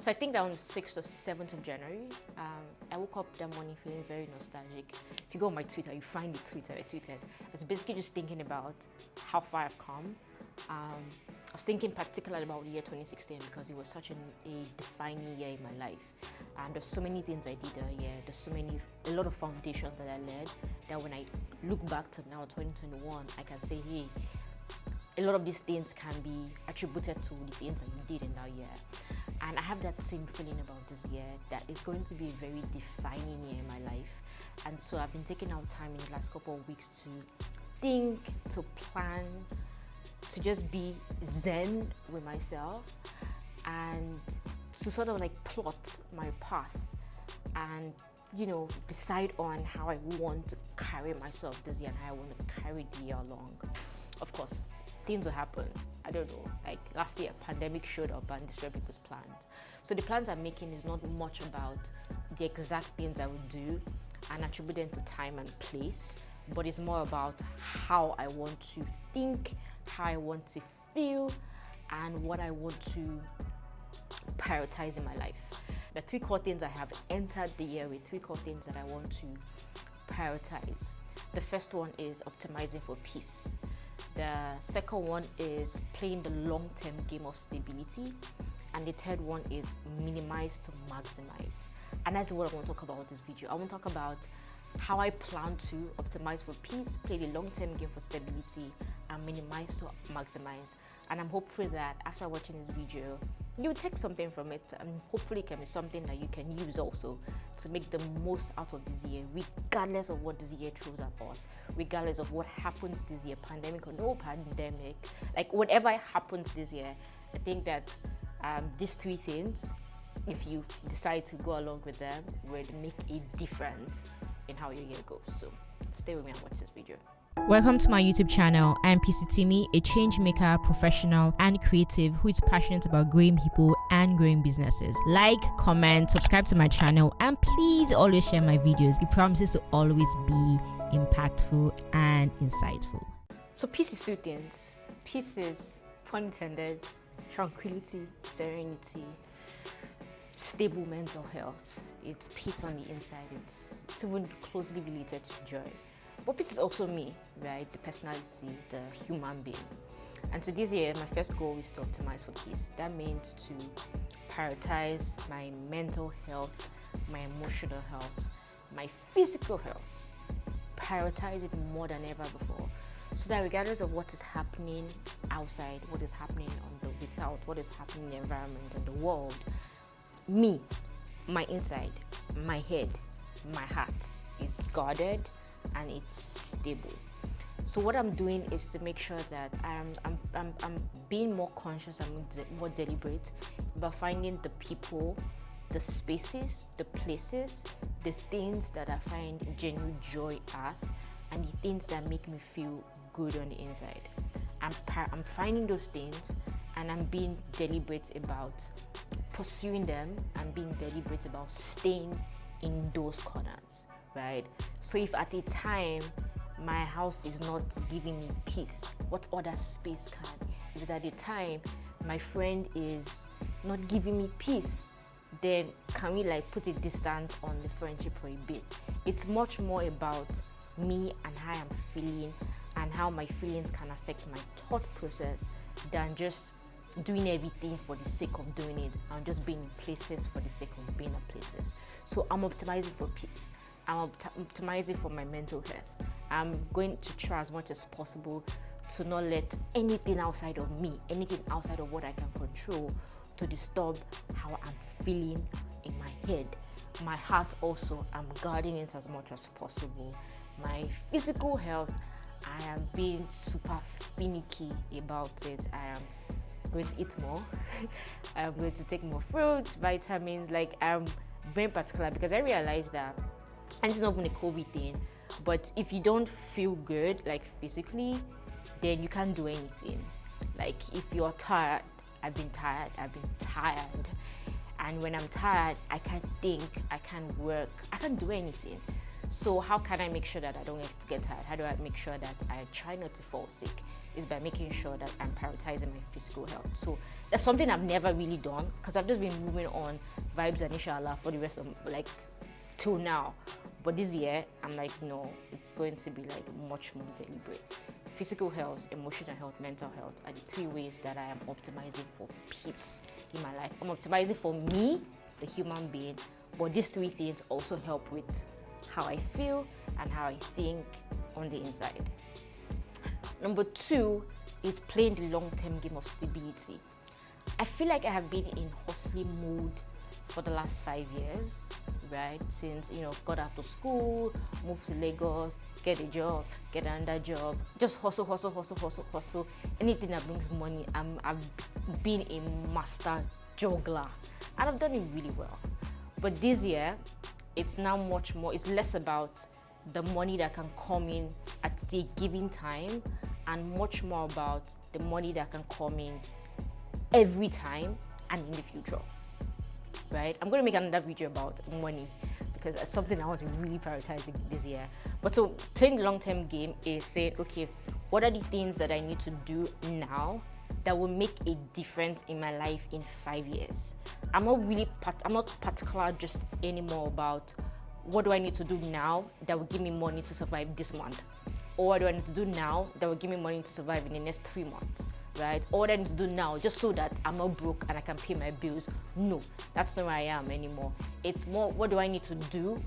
So I think that on the 6th or 7th of January, I woke up that morning feeling very nostalgic. If you go on my Twitter, you find the tweet that I tweeted. I was basically just thinking about how far I've come. I was thinking particularly about the year 2016 because it was such a defining year in my life. There's so many things I did that year. A lot of foundations that I laid that when I look back to now 2021, I can say, hey, a lot of these things can be attributed to the things that you did in that year. And I have that same feeling about this year, that it's going to be a very defining year in my life. And so I've been taking out time in the last couple of weeks to think, to plan, to just be zen with myself and to sort of like plot my path and, decide on how I want to carry myself this year and how I want to carry the year along. Of course, things will happen. I don't know, like last year, pandemic showed up and destroyed people's plans. So the plans I'm making is not much about the exact things I would do and attribute them to time and place, but it's more about how I want to think, how I want to feel, and what I want to prioritize in my life. The three core things I have entered the year with, three core things that I want to prioritize. The first one is optimizing for peace. The second one is playing the long-term game of stability. And the third one is minimize to maximize. And that's what I want to talk about in this video. I want to talk about how I plan to optimize for peace, play the long-term game for stability, and minimize to maximize. And I'm hopeful that after watching this video, you'll take something from it, and hopefully it can be something that you can use also to make the most out of this year, regardless of what this year throws at us, regardless of what happens this year, pandemic or no pandemic, like whatever happens this year. I think that these three things, if you decide to go along with them, would make a difference in how your year goes. So stay with me and watch this video. Welcome to my YouTube channel. I am Itimi, a change maker, professional, and creative who is passionate about growing people and growing businesses. Like, comment, subscribe to my channel, and please always share my videos. It promises to always be impactful and insightful. So peace is two things. Peace is, pun intended, tranquility, serenity, stable mental health. It's peace on the inside. It's even closely related to joy. But peace is also me, right? The personality, the human being. And so this year, my first goal is to optimize for peace. That means to prioritize my mental health, my emotional health, my physical health. Prioritize it more than ever before. So that regardless of what is happening outside, what is happening without, what is happening in the environment and the world, me, my inside, my head, my heart is guarded and it's stable. So what I'm doing is to make sure that I'm being more conscious and more deliberate about finding the people, the spaces, the places, the things that I find genuine joy at, and the things that make me feel good on the inside. I'm finding those things and I'm being deliberate about pursuing them and being deliberate about staying in those corners, right? So if at a time my house is not giving me peace, what other space can? If it's at a time my friend is not giving me peace, then can we like put a distance on the friendship for a bit? It's much more about me and how I'm feeling and how my feelings can affect my thought process than just doing everything for the sake of doing it and just being in places for the sake of being in places. So I'm optimizing for peace. I'm optimizing for my mental health. I'm going to try as much as possible to not let anything outside of me, anything outside of what I can control, to disturb how I'm feeling in my head. My heart also, I'm guarding it as much as possible. My physical health, I am being super finicky about it. I am going to eat more. I'm going to take more fruits, vitamins. Like, I'm very particular because I realized that, and it's not even a COVID thing, but if you don't feel good, like physically, then you can't do anything. Like, if you're tired, I've been tired. And when I'm tired, I can't think, I can't work, I can't do anything. So how can I make sure that I don't get tired? How do I make sure that I try not to fall sick? Is by making sure that I'm prioritizing my physical health. So that's something I've never really done, because I've just been moving on vibes and inshallah for the rest of like till now. But this year I'm like, no, it's going to be like much more deliberate. Physical health, emotional health, mental health are the three ways that I am optimizing for peace in my life. I'm optimizing for me, the human being, but these three things also help with how I feel and how I think on the inside. Number 2 is playing the long-term game of stability. I feel like I have been in hustling mood for the last 5 years, right? Since, got out of school, moved to Lagos, get a job, get another job, just hustle. Anything that brings money. I've been a master juggler, and I've done it really well. But this year, it's now much more, it's less about the money that can come in at the given time, and much more about the money that can come in every time and in the future, right? I'm going to make another video about money because that's something I want to really prioritize this year. But so playing the long-term game is saying, okay, what are the things that I need to do now that will make a difference in my life in 5 years? I'm not particular just anymore about what do I need to do now that will give me money to survive this month, or what do I need to do now that will give me money to survive in the next 3 months, right? Or what I need to do now just so that I'm not broke and I can pay my bills. No, that's not where I am anymore. It's more, what do I need to do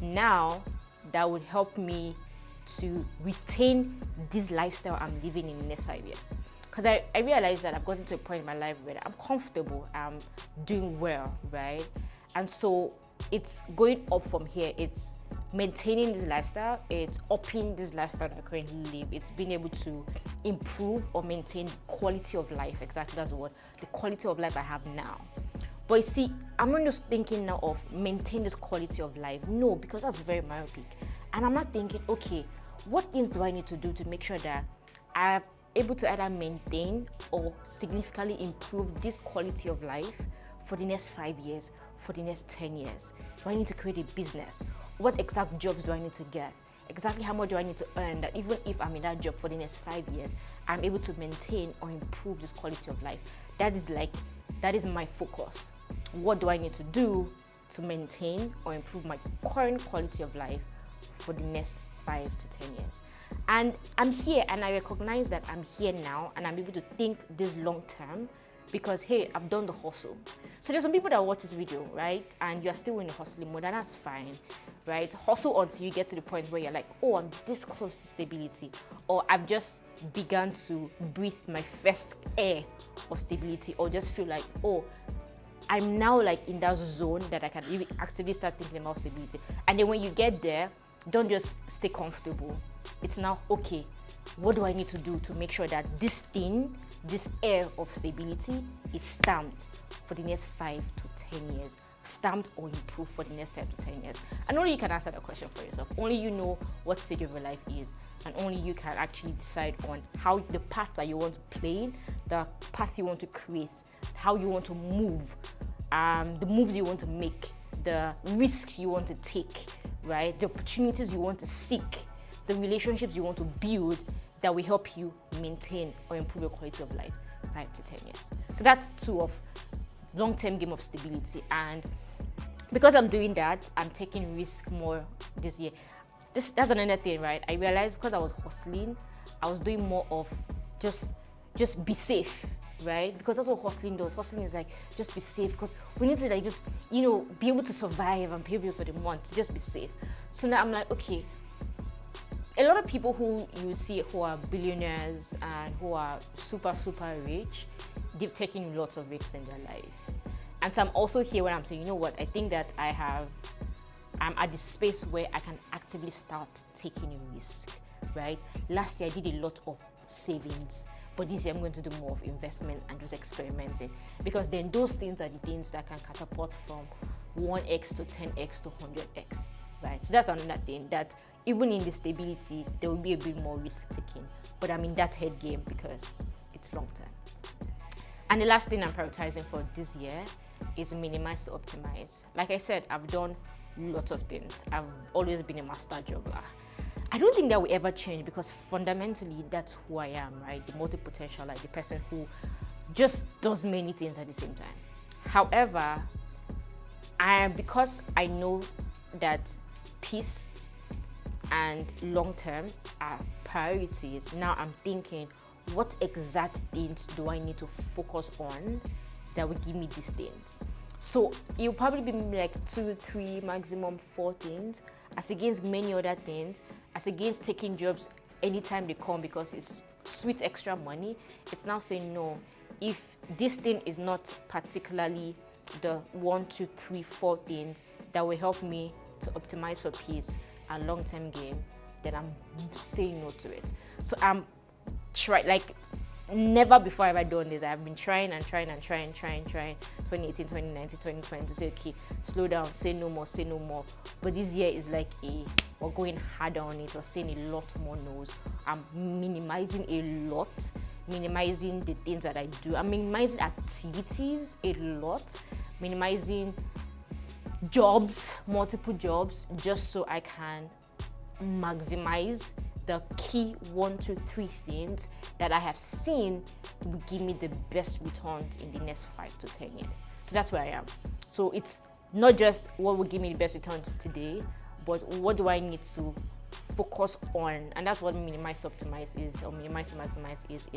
now that would help me to retain this lifestyle I'm living in the next 5 years? Because I realized that I've gotten to a point in my life where I'm comfortable, I'm doing well, right? And so it's going up from here. It's maintaining this lifestyle, it's upping this lifestyle that I currently live. It's being able to improve or maintain quality of life. Exactly, that's the word. The quality of life I have now. But you see, I'm not just thinking now of maintain this quality of life. No, because that's very myopic. And I'm not thinking, okay, what things do I need to do to make sure that I'm able to either maintain or significantly improve this quality of life for the next 5 years, for the next 10 years? Do I need to create a business? What exact jobs do I need to get? Exactly how much do I need to earn that even if I'm in that job for the next 5 years, I'm able to maintain or improve this quality of life? That is my focus. What do I need to do to maintain or improve my current quality of life for the next 5 to 10 years? And I'm here, and I recognize that I'm here now, and I'm able to think this long term because, hey, I've done the hustle. So there's some people that watch this video, right, and you're still in the hustling mode, and that's fine, right? Hustle until you get to the point where you're like, oh, I'm this close to stability, or I've just begun to breathe my first air of stability, or just feel like, oh, I'm now like in that zone that I can really actively start thinking about stability. And then when you get there, don't just stay comfortable. It's now, okay, what do I need to do to make sure that this thing, this air of stability is stamped for the next 5 to 10 years, stamped or improved for the next 5 to 10 years? And only you can answer that question for yourself. Only you know what stage of your life is, and only you can actually decide on how the path that you want to play, the path you want to create, how you want to move, the moves you want to make, the risks you want to take, right? The opportunities you want to seek, the relationships you want to build that will help you maintain or improve your quality of life 5 to 10 years. So that's 2 of long-term game of stability. And because I'm doing that, I'm taking risk more this year. That's another thing, right? I realized because I was hustling, I was doing more of just be safe, right? Because that's what hustling does. Hustling is like, just be safe, because we need to like just, be able to survive and pay bills for the month, just be safe. So now I'm like, okay, a lot of people who you see who are billionaires and who are super, super rich, they've taken lots of risks in their life. And so I'm also here where I'm saying, you know what, I think that I'm at the space where I can actively start taking a risk, right? Last year I did a lot of savings, but this year I'm going to do more of investment and just experimenting, because then those things are the things that can catapult from 1x to 10x to 100x, right? So that's another thing, that even in the stability, there will be a bit more risk taking, but I'm in that head game because it's long term. And the last thing I'm prioritizing for this year is minimize to optimize. Like I said, I've done lots of things. I've always been a master juggler. I don't think that will ever change because fundamentally that's who I am, right? The multi-potential, like the person who just does many things at the same time. However, because I know that peace and long-term are priorities, now I'm thinking, what exact things do I need to focus on that will give me these things? So it'll probably be like 2, 3, maximum 4 things, as against many other things, as against taking jobs anytime they come because it's sweet extra money. It's now saying no. If this thing is not particularly the 1, 2, 3, 4 things that will help me to optimize for peace and long-term gain, then I'm saying no to it. So I'm never before have I done this. I've been trying 2018, 2019, 2020 to say, okay, slow down, say no more. But this year is like we're going harder on it. We're saying a lot more no's. I'm minimizing a lot, minimizing the things that I do. I'm minimizing activities a lot, minimizing jobs, multiple jobs, just so I can maximize the key 1, 2, 3 things that I have seen will give me the best returns in the next 5 to 10 years. So that's where I am. So it's not just what will give me the best returns today, but what do I need to focus on? And that's what minimize to optimize is, or minimize to maximize is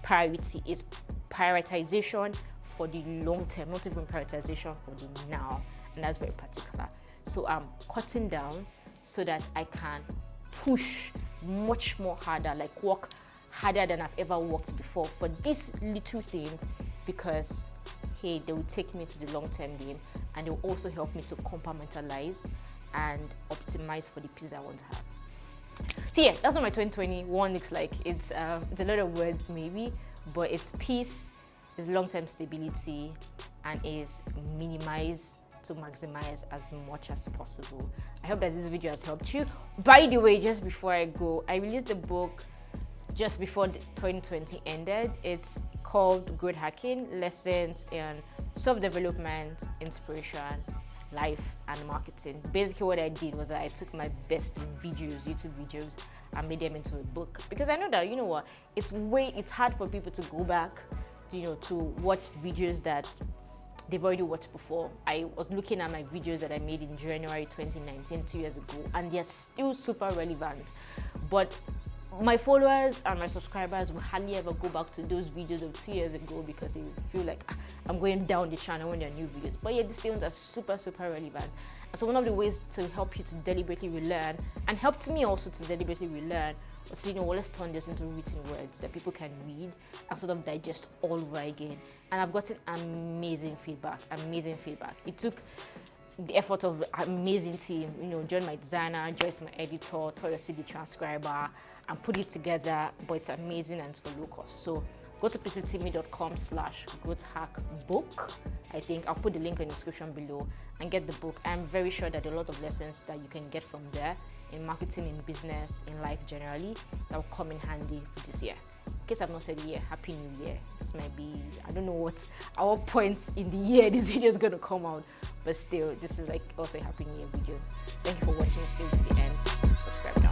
priority. It's prioritization for the long term, not even prioritization for the now. And that's very particular. So I'm cutting down so that I can push much more harder, like work harder than I've ever worked before for these little things, because hey, they will take me to the long-term game and they will also help me to compartmentalize and optimize for the peace I want to have. So yeah, that's what my 2021 looks like. It's a lot of words maybe, but it's peace, it's long-term stability, and is minimize to maximize as much as possible. I hope that this video has helped you. By the way, just before I go, I released a book just before 2020 ended. It's called Growth Hacking: Lessons in Self-Development, Inspiration, Life, and Marketing. Basically what I did was that I took my best videos, YouTube videos, and made them into a book, because I know that, you know what, it's hard for people to go back, to watch videos that they've already watched before. I was looking at my videos that I made in January 2019, 2 years ago, and they're still super relevant. But my followers and my subscribers will hardly ever go back to those videos of 2 years ago because they feel like I'm going down the channel when there are new videos. But yeah, these things are super, super relevant. And so one of the ways to help you to deliberately relearn, and helped me also to deliberately relearn, was, let's turn this into written words that people can read and sort of digest all over again. And I've gotten amazing feedback. It took the effort of an amazing team, John, my designer, Joyce, my editor, Toyosi, the transcriber, and put it together, but it's amazing and it's for low cost. So go to pcitimi.com/growthhackbook. I think I'll put the link in the description below and get the book. I'm very sure that there are a lot of lessons that you can get from there in marketing, in business, in life generally, that will come in handy for this year. In case I've not said the year, Happy New Year. This might be, I don't know at what point in the year this video is going to come out, but still, this is like also a Happy New Year video. Thank you for watching. Stay to the end. Subscribe now.